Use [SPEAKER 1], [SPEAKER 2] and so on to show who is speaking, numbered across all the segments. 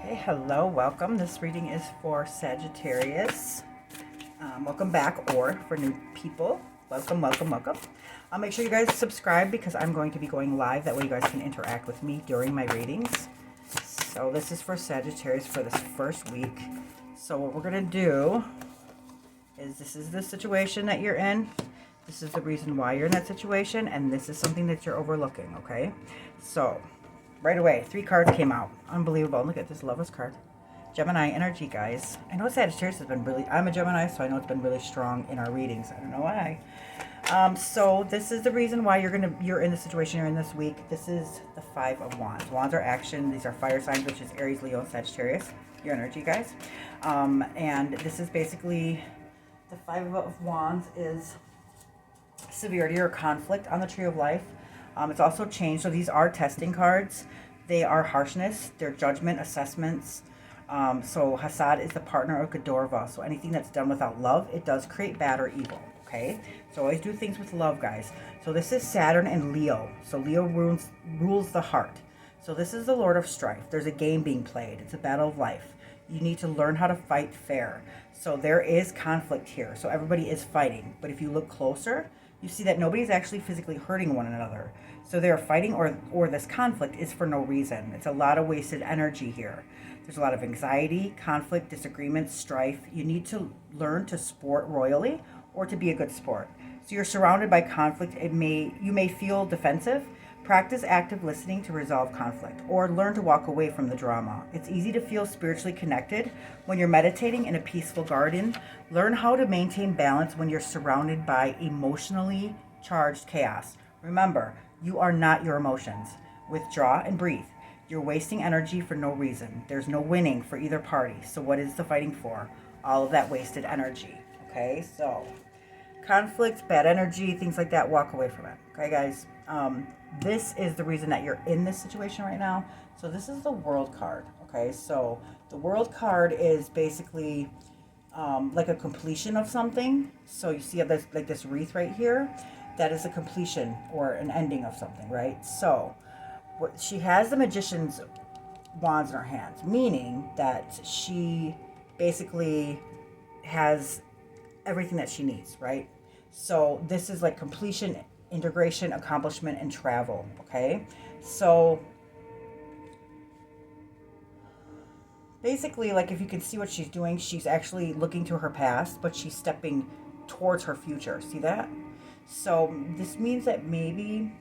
[SPEAKER 1] Okay, hello, welcome. This reading is for Sagittarius. Welcome back, or for new people, welcome, welcome, welcome. I'll make sure you guys subscribe because I'm going to be going live. That way you guys can interact with me during my readings. So this is for Sagittarius for this first week. So what we're going to do is, this is the situation that you're in. This is the reason why you're in that situation, and this is something that you're overlooking, okay? So right away, 3 cards came out. Unbelievable. Look at this Lover's card. Gemini energy, guys. I know Sagittarius has been really, I'm a Gemini, so I know it's been really strong in our readings. I don't know why. So this is the reason why you're in the situation you're in this week. This is the 5 of Wands. Wands are action. These are fire signs, which is Aries, Leo, and Sagittarius. Your energy, guys. And this is basically, the 5 of Wands is severity or conflict on the tree of life. It's also changed. So these are testing cards. They are harshness. They're judgment, assessments. So Hasad is the partner of Godorva. So anything that's done without love, it does create bad or evil. Okay? So always do things with love, guys. So this is Saturn and Leo. So Leo rules the heart. So this is the Lord of Strife. There's a game being played. It's a battle of life. You need to learn how to fight fair. So there is conflict here. So everybody is fighting. But if you look closer, you see that nobody's actually physically hurting one another. So they're fighting, or this conflict is for no reason. It's a lot of wasted energy here. There's a lot of anxiety, conflict, disagreements, strife. You need to learn to sport royally or to be a good sport. So you're surrounded by conflict. You may feel defensive. Practice active listening to resolve conflict, or learn to walk away from the drama. It's easy to feel spiritually connected when you're meditating in a peaceful garden. Learn how to maintain balance when you're surrounded by emotionally charged chaos. Remember, you are not your emotions. Withdraw and breathe. You're wasting energy for no reason. There's no winning for either party. So what is the fighting for? All of that wasted energy. Okay, so conflict, bad energy, things like that, walk away from it. Okay, guys? This is the reason that you're in this situation right now. So this is the World card. Okay, so the World card is basically like a completion of something. So you see this, like this wreath right here, that is a completion or an ending of something, right? So she has the Magician's wands in her hands, meaning that she basically has everything that she needs, right? So this is like completion, integration, accomplishment, and travel. Okay, so basically, like, if you can see what she's doing, she's actually looking to her past, but she's stepping towards her future. See that? So this means that maybe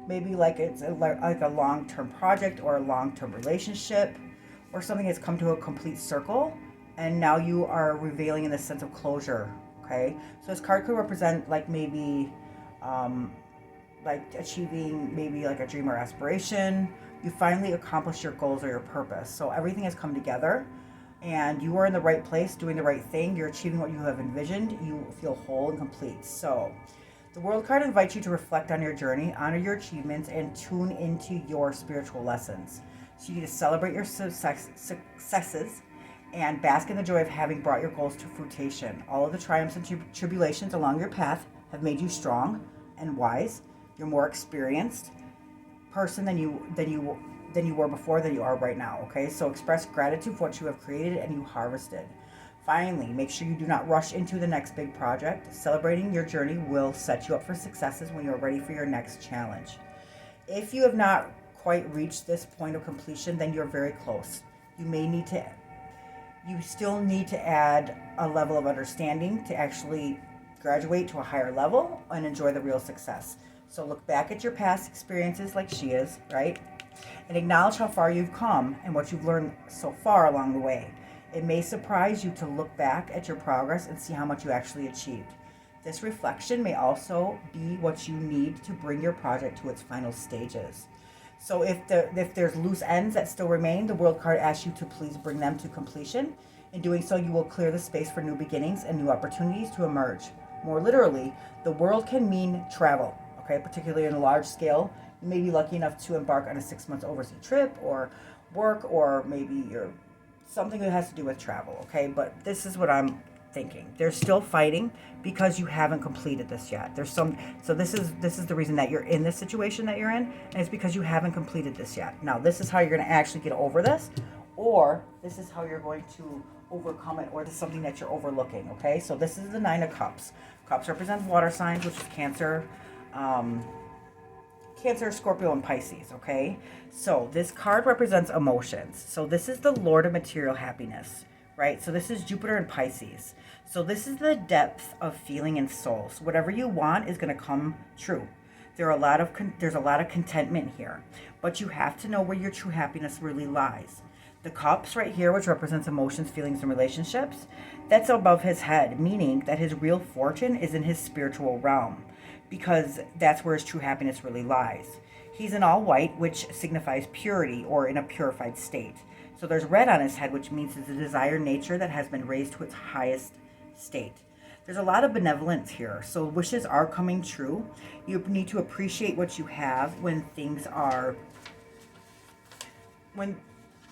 [SPEAKER 1] like it's like a long-term project or a long-term relationship or something that's come to a complete circle, and now you are revealing in the sense of closure. Okay, so this card could represent like maybe like achieving maybe like a dream or aspiration. You finally accomplish your goals or your purpose. So everything has come together and you are in the right place, doing the right thing. You're achieving what you have envisioned. You feel whole and complete. So the World card invites you to reflect on your journey, honor your achievements, and tune into your spiritual lessons. So you need to celebrate your successes and bask in the joy of having brought your goals to fruition. All of the triumphs and tribulations along your path have made you strong and wise. You're more experienced person than you were before, than you are right now. Okay, so express gratitude for what you have created and you harvested. Finally, make sure you do not rush into the next big project. Celebrating your journey will set you up for successes when you are ready for your next challenge. If you have not quite reached this point of completion, then you're very close. You still need to add a level of understanding to actually graduate to a higher level and enjoy the real success. So look back at your past experiences like she is, right? And acknowledge how far you've come and what you've learned so far along the way. It may surprise you to look back at your progress and see how much you actually achieved. This reflection may also be what you need to bring your project to its final stages. So if there's loose ends that still remain, the World card asks you to please bring them to completion. In doing so, you will clear the space for new beginnings and new opportunities to emerge. More literally, the World can mean travel, okay, particularly on a large scale. You may be lucky enough to embark on a 6-month overseas trip or work, or maybe you're something that has to do with travel, okay? But this is what I'm thinking. They're still fighting because you haven't completed this yet. So this is the reason that you're in this situation that you're in, and it's because you haven't completed this yet. Now, this is how you're going to actually get over this, or this is how you're going to overcome it, or this is something that you're overlooking, okay? So this is the Nine of Cups. Cups represents water signs, which is Cancer, Scorpio, and Pisces, okay? So this card represents emotions. So this is the Lord of material happiness, right? So this is Jupiter and Pisces. So this is the depth of feeling and soul. So whatever you want is going to come true. There's a lot of contentment here, but you have to know where your true happiness really lies. The cups right here, which represents emotions, feelings, and relationships, that's above his head, meaning that his real fortune is in his spiritual realm, because that's where his true happiness really lies. He's in all white, which signifies purity, or in a purified state. So there's red on his head, which means it's a desired nature that has been raised to its highest state. There's a lot of benevolence here, so wishes are coming true. You need to appreciate what you have when things are,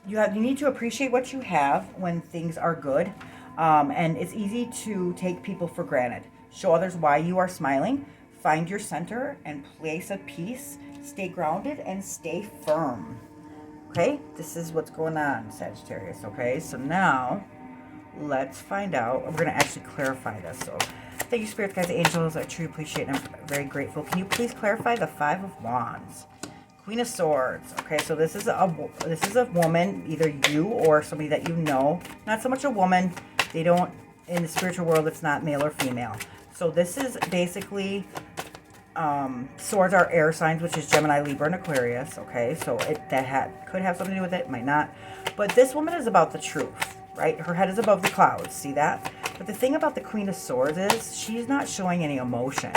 [SPEAKER 1] you need to appreciate what you have when things are good, and it's easy to take people for granted. Show others why you are smiling. Find your center and place of peace. Stay grounded and stay firm. Okay, this is what's going on, Sagittarius. Okay, so now let's find out. We're going to actually clarify this. So thank you, spirits, guides, angels. I truly appreciate and I'm very grateful. Can you please clarify the Five of Wands? Queen of Swords. Okay, so this is a woman, either you or somebody that you know. Not so much a woman. They don't, in the spiritual world, it's not male or female. So this is basically, swords are air signs, which is Gemini, Libra, and Aquarius. Okay, so could have something to do with it, might not. But this woman is about the truth, right? Her head is above the clouds. See that? But the thing about the Queen of Swords is she's not showing any emotion.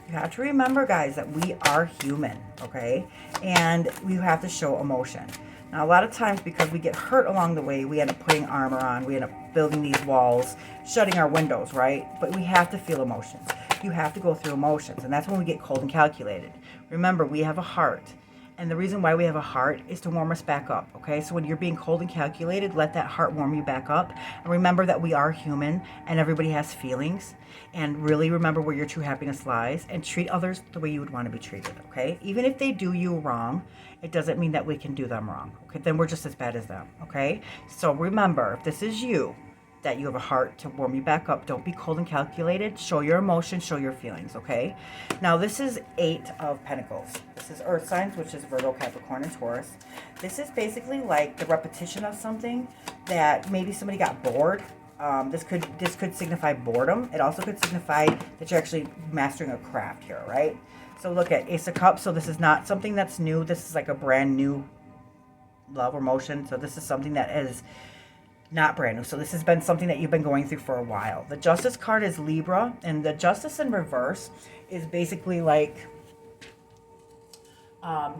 [SPEAKER 1] You have to remember, guys, that we are human, okay? And we have to show emotion. Now, a lot of times, because we get hurt along the way, we end up putting armor on. We end up building these walls, shutting our windows, right? But we have to feel emotions. You have to go through emotions, and that's when we get cold and calculated. Remember, we have a heart. And the reason why we have a heart is to warm us back up, okay? So when you're being cold and calculated, let that heart warm you back up. And remember that we are human and everybody has feelings. And really remember where your true happiness lies and treat others the way you would want to be treated, okay? Even if they do you wrong, it doesn't mean that we can do them wrong, okay? Then we're just as bad as them, okay? So remember, if this is you, that you have a heart to warm you back up. Don't be cold and calculated. Show your emotions, show your feelings, okay? Now, this is 8 of Pentacles. This is earth signs, which is Virgo, Capricorn, and Taurus. This is basically like the repetition of something that maybe somebody got bored. This could signify boredom. It also could signify that you're actually mastering a craft here, right? So look at Ace of Cups. So this is not something that's new. This is like a brand new love or emotion. So this is something that is not brand new. So this has been something that you've been going through for a while. The Justice card is Libra, and the Justice in reverse is basically like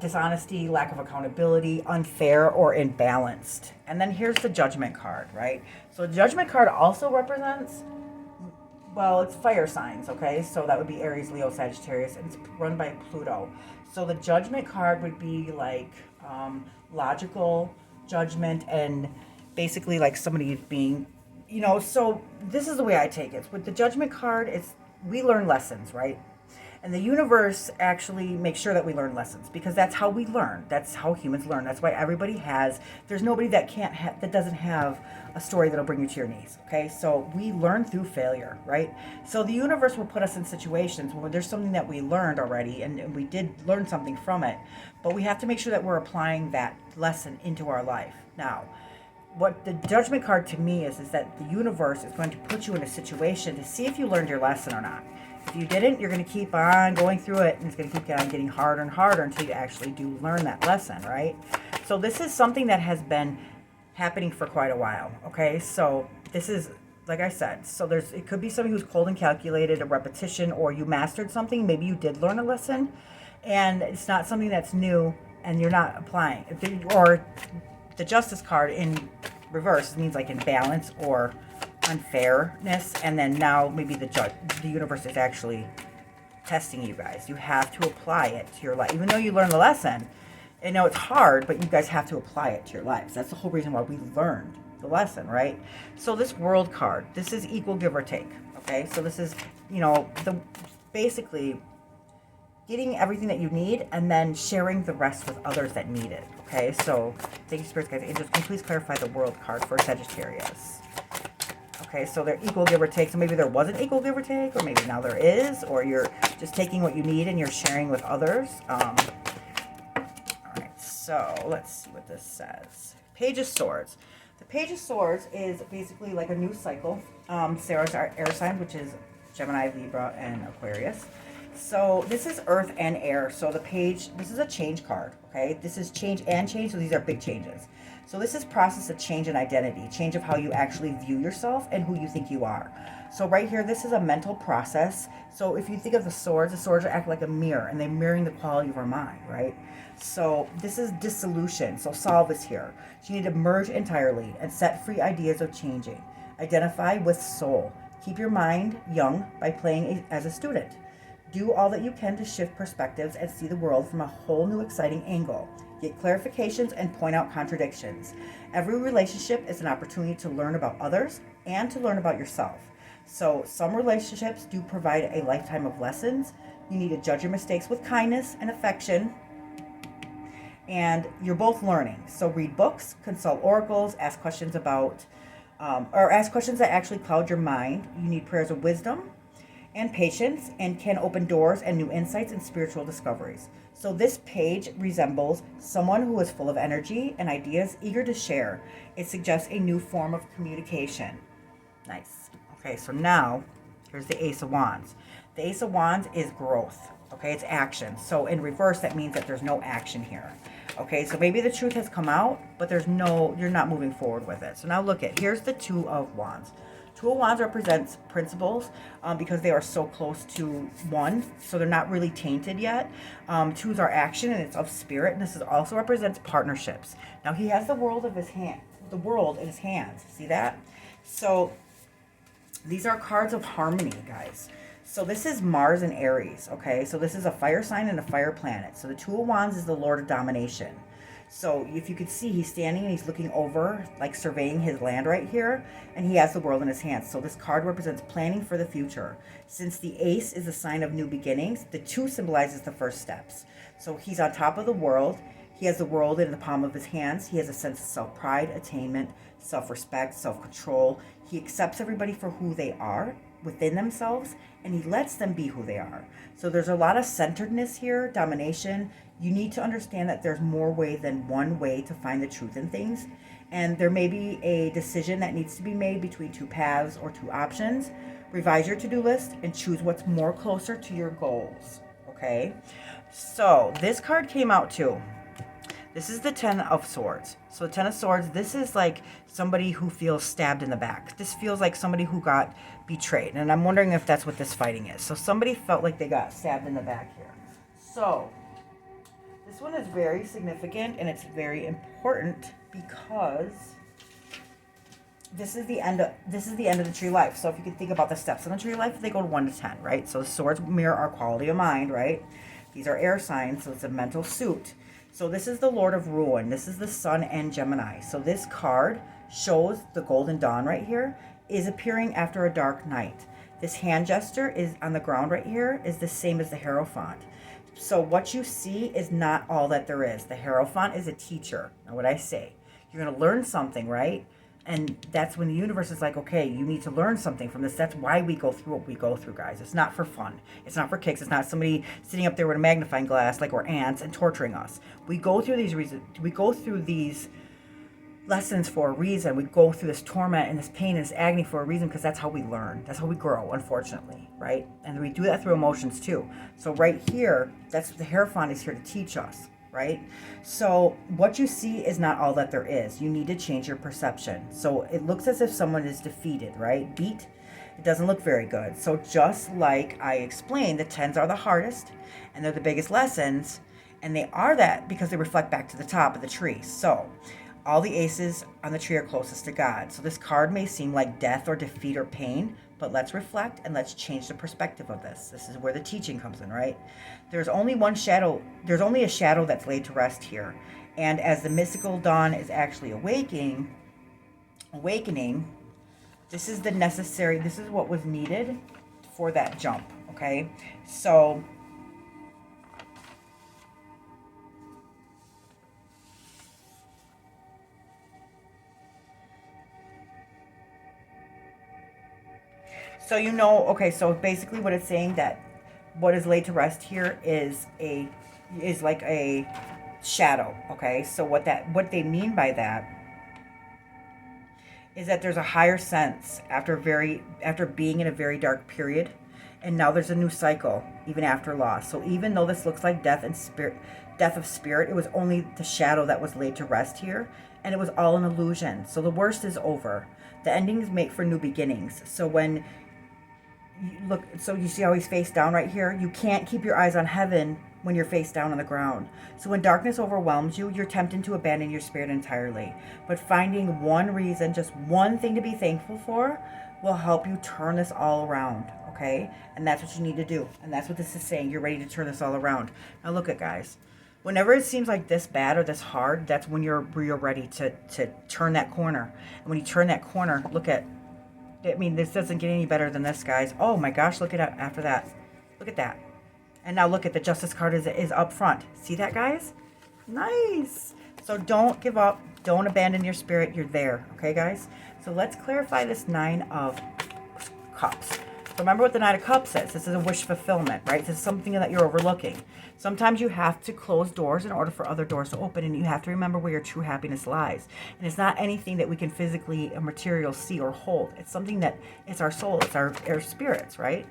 [SPEAKER 1] dishonesty, lack of accountability, unfair, or imbalanced. And then here's the Judgment card, right? So the Judgment card also represents, well, it's fire signs, okay? So that would be Aries, Leo, Sagittarius, and it's run by Pluto. So the Judgment card would be like logical judgment and basically like somebody being, so this is the way I take it. With the Judgment card, we learn lessons, right? And the universe actually makes sure that we learn lessons because that's how we learn. That's how humans learn. That's why everybody there's nobody that that doesn't have a story that'll bring you to your knees, okay? So we learn through failure, right? So the universe will put us in situations where there's something that we learned already and we did learn something from it, but we have to make sure that we're applying that lesson into our life. Now, what the Judgment card to me is that the universe is going to put you in a situation to see if you learned your lesson or not. If you didn't, you're going to keep on going through it, and it's going to keep on getting harder and harder until you actually do learn that lesson, right? So this is something that has been happening for quite a while, okay? So this is, like I said, so it could be somebody who's cold and calculated, a repetition, or you mastered something. Maybe you did learn a lesson, and it's not something that's new, and you're not applying. Or the Justice card in reverse means like imbalance or unfairness, and then now maybe the universe is actually testing you guys. You have to apply it to your life, even though you learn the lesson. I know it's hard, but you guys have to apply it to your lives. That's the whole reason why we learned the lesson, right? So this World card, this is equal give or take, okay? So this is, you know, basically getting everything that you need and then sharing the rest with others that need it, okay? So thank you, Spirits, Guides, Angels. Can you please clarify the World card for Sagittarius? Okay, so they're equal give or take. So maybe there wasn't equal give or take, or maybe now there is, or you're just taking what you need and you're sharing with others. All right, so let's see what this says. Page of Swords. The Page of Swords is basically like a new cycle. Sarah's our air sign, which is Gemini, Libra, and Aquarius. So this is earth and air. So the page, this is a change card, okay? This is change and change, so these are big changes. So this is process of change in identity, change of how you actually view yourself and who you think you are. So right here, this is a mental process. So if you think of the swords act like a mirror, and they're mirroring the quality of our mind, right? So this is dissolution. So solve is here. So you need to merge entirely and set free ideas of changing. Identify with soul. Keep your mind young by playing as a student. Do all that you can to shift perspectives and see the world from a whole new exciting angle. Get clarifications and point out contradictions. Every relationship is an opportunity to learn about others and to learn about yourself. So some relationships do provide a lifetime of lessons. You need to judge your mistakes with kindness and affection. And you're both learning. So read books, consult oracles, ask questions about, or ask questions that actually cloud your mind. You need prayers of wisdom and patience, and can open doors and new insights and spiritual discoveries. So this page resembles someone who is full of energy and ideas, eager to share. It suggests a new form of communication. Nice. Okay, so now here's the Ace of Wands. The Ace of Wands is growth. Okay, it's action. So in reverse, that means that there's no action here. Okay, so maybe the truth has come out, but you're not moving forward with it. So now look at, here's the Two of Wands. Two of Wands represents principles because they are so close to one, so they're not really tainted yet. Twos are action, and it's of spirit, and this also represents partnerships. Now he has the world in his hands. See that? So these are cards of harmony, guys. So this is Mars and Aries, okay? So this is a fire sign and a fire planet. So the Two of Wands is the Lord of domination. So if you could see, he's standing and he's looking over, like surveying his land right here, and he has the world in his hands. So this card represents planning for the future. Since the Ace is a sign of new beginnings, the Two symbolizes the first steps. So he's on top of the world. He has the world in the palm of his hands. He has a sense of self-pride, attainment, self-respect, self-control. He accepts everybody for who they are within themselves, and he lets them be who they are. So there's a lot of centeredness here, domination. You need to understand that there's more way than one way to find the truth in things. And there may be a decision that needs to be made between two paths or two options. Revise your to-do list and choose what's more closer to your goals. Okay? So this card came out too. This is the Ten of Swords. So the Ten of Swords, this is like somebody who feels stabbed in the back. This feels like somebody who got betrayed. And I'm wondering if that's what this fighting is. So somebody felt like they got stabbed in the back here. So this one is very significant, and it's very important because this is the end of the tree life. So if you can think about the steps in the tree life, they go to 1 to 10, right? So the swords mirror our quality of mind, right? These are air signs, so it's a mental suit. So this is the Lord of Ruin. This is the Sun and Gemini. So this card shows the Golden Dawn right here is appearing after a dark night. This hand gesture is on the ground right here is the same as the Hierophant. So what you see is not all that there is. The Hierophant is a teacher. Now what I say, you're going to learn something, right? And that's when the universe is like, okay, you need to learn something from this. That's why we go through what we go through, guys. It's not for fun. It's not for kicks. It's not somebody sitting up there with a magnifying glass like we're ants and torturing us. We go through these reasons. We go through these lessons for a reason. We go through this torment and this pain and this agony for a reason, because that's how we learn. That's how we grow, unfortunately, right? And we do that through emotions too. So right here, that's the Hierophant is here to teach us, right? So what you see is not all that there is. You need to change your perception. So it looks as if someone is defeated, right? Beat. It doesn't look very good. So just like I explained, the tens are the hardest and they're the biggest lessons, and they are that because they reflect back to the top of the tree. So all the aces on the tree are closest to God. So this card may seem like death or defeat or pain, but let's reflect and let's change the perspective of this. This is where the teaching comes in, right? There's only one shadow. There's only a shadow that's laid to rest here. And as the mystical dawn is actually awaking, awakening, this is the necessary, this is what was needed for that jump, okay? So you know, okay, so basically what it's saying, that what is laid to rest here is like a shadow, okay? So what they mean by that is that there's a higher sense after being in a very dark period, and now there's a new cycle even after loss. So even though this looks like death of spirit, it was only the shadow that was laid to rest here, and it was all an illusion. So the worst is over. The endings make for new beginnings. So when you look, so you see how he's face down right here? You can't keep your eyes on heaven when you're face down on the ground. So when darkness overwhelms you, you're tempted to abandon your spirit entirely. But finding one reason, just one thing to be thankful for, will help you turn this all around, okay? And that's what you need to do. And that's what this is saying. You're ready to turn this all around. Now look at, guys. Whenever it seems like this bad or this hard, that's when you're ready to turn that corner. And when you turn that corner, look at, I mean, this doesn't get any better than this, guys. Oh my gosh, look at it after that. Look at that. And now look at the Justice card is up front. See that, guys? Nice. So don't give up. Don't abandon your spirit. You're there. Okay, guys? So let's clarify this 9 of Cups. So remember what the 9 of Cups is. This is a wish fulfillment, right? This is something that you're overlooking. Sometimes you have to close doors in order for other doors to open, and you have to remember where your true happiness lies. And it's not anything that we can physically or material see or hold. It's something that it's our soul. It's our spirits, right?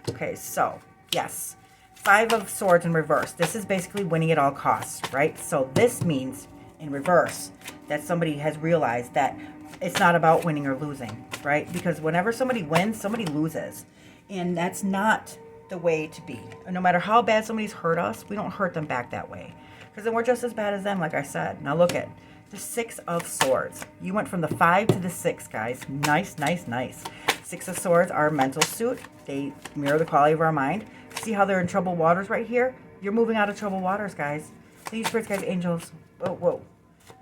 [SPEAKER 1] Okay, so yes. 5 of Swords in reverse. This is basically winning at all costs, right? So this means, in reverse, that somebody has realized that it's not about winning or losing, right? Because whenever somebody wins, somebody loses. And that's not the way to be. No matter how bad somebody's hurt us, we don't hurt them back that way. Because then we're just as bad as them, like I said. Now look at the 6 of Swords. You went from the 5 to the 6, guys. Nice, nice, nice. 6 of Swords, our mental suit. They mirror the quality of our mind. See how they're in troubled waters right here? You're moving out of troubled waters, guys. These spirits, guys, angels. Whoa, whoa.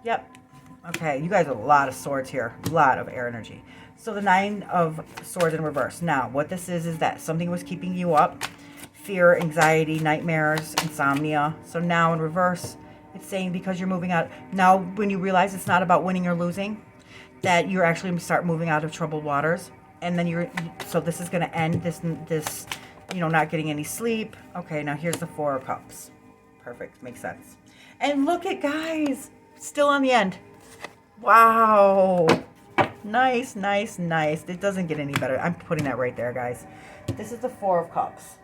[SPEAKER 1] Yep. Okay, you guys have a lot of swords here. A lot of air energy. So the 9 of Swords in reverse. Now, what this is that something was keeping you up. Fear, anxiety, nightmares, insomnia. So now in reverse, it's saying because you're moving out. Now, when you realize it's not about winning or losing, that you're actually going to start moving out of troubled waters. And then so this is going to end this, you know, not getting any sleep. Okay, now here's the 4 of Cups. Perfect, makes sense. And look at, guys, still on the end. Wow. Nice, nice, nice. It doesn't get any better. I'm putting that right there, guys. This is the 4 of Cups.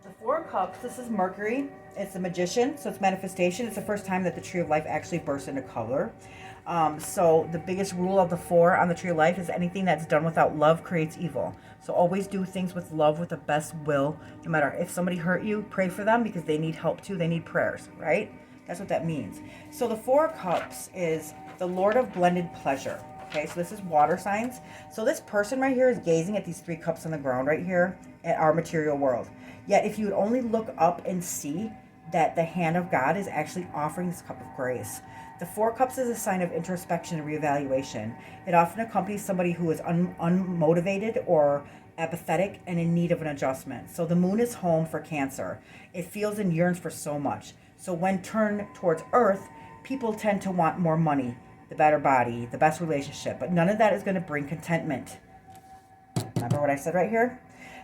[SPEAKER 1] The 4 of Cups, this is Mercury. It's the Magician, so it's manifestation. It's the first time that the Tree of Life actually bursts into color. So the biggest rule of the 4 on the Tree of Life is anything that's done without love creates evil. So always do things with love, with the best will. No matter if somebody hurt you, pray for them because they need help too. They need prayers, right? That's what that means. So the 4 of Cups is the Lord of blended pleasure. Okay, so this is water signs. So this person right here is gazing at these 3 cups on the ground right here at our material world. Yet if you would only look up and see that the hand of God is actually offering this cup of grace. The 4 cups is a sign of introspection and reevaluation. It often accompanies somebody who is unmotivated or apathetic and in need of an adjustment. So the moon is home for Cancer. It feels and yearns for so much. So when turned towards Earth, people tend to want more money, the better body, the best relationship, but none of that is going to bring contentment. Remember what I said right here?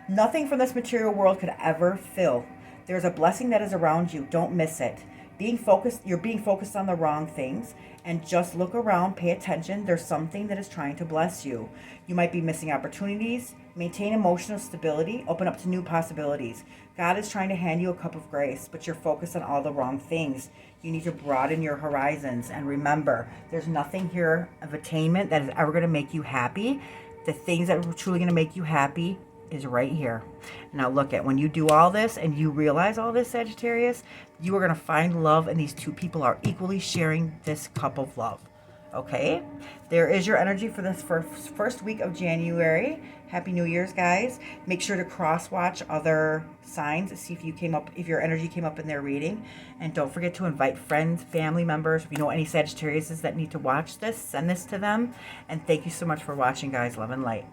[SPEAKER 1] Nothing from this material world could ever fill. There's a blessing that is around you. Don't miss it. You're being focused on the wrong things, and just look around, pay attention. There's something that is trying to bless you. You might be missing opportunities. Maintain emotional stability. Open up to new possibilities. God is trying to hand you a cup of grace, but you're focused on all the wrong things. You need to broaden your horizons. And remember, there's nothing here of attainment that is ever going to make you happy. The things that are truly going to make you happy is right here. Now look at, when you do all this and you realize all this, Sagittarius, you are going to find love, and these 2 people are equally sharing this cup of love. Okay, there is your energy for this first week of January. Happy New Year's, guys. Make sure to cross watch other signs, see if if your energy came up in their reading. And don't forget to invite friends, family members. If you know any Sagittariuses that need to watch this, send this to them. And thank you so much for watching, guys. Love and light.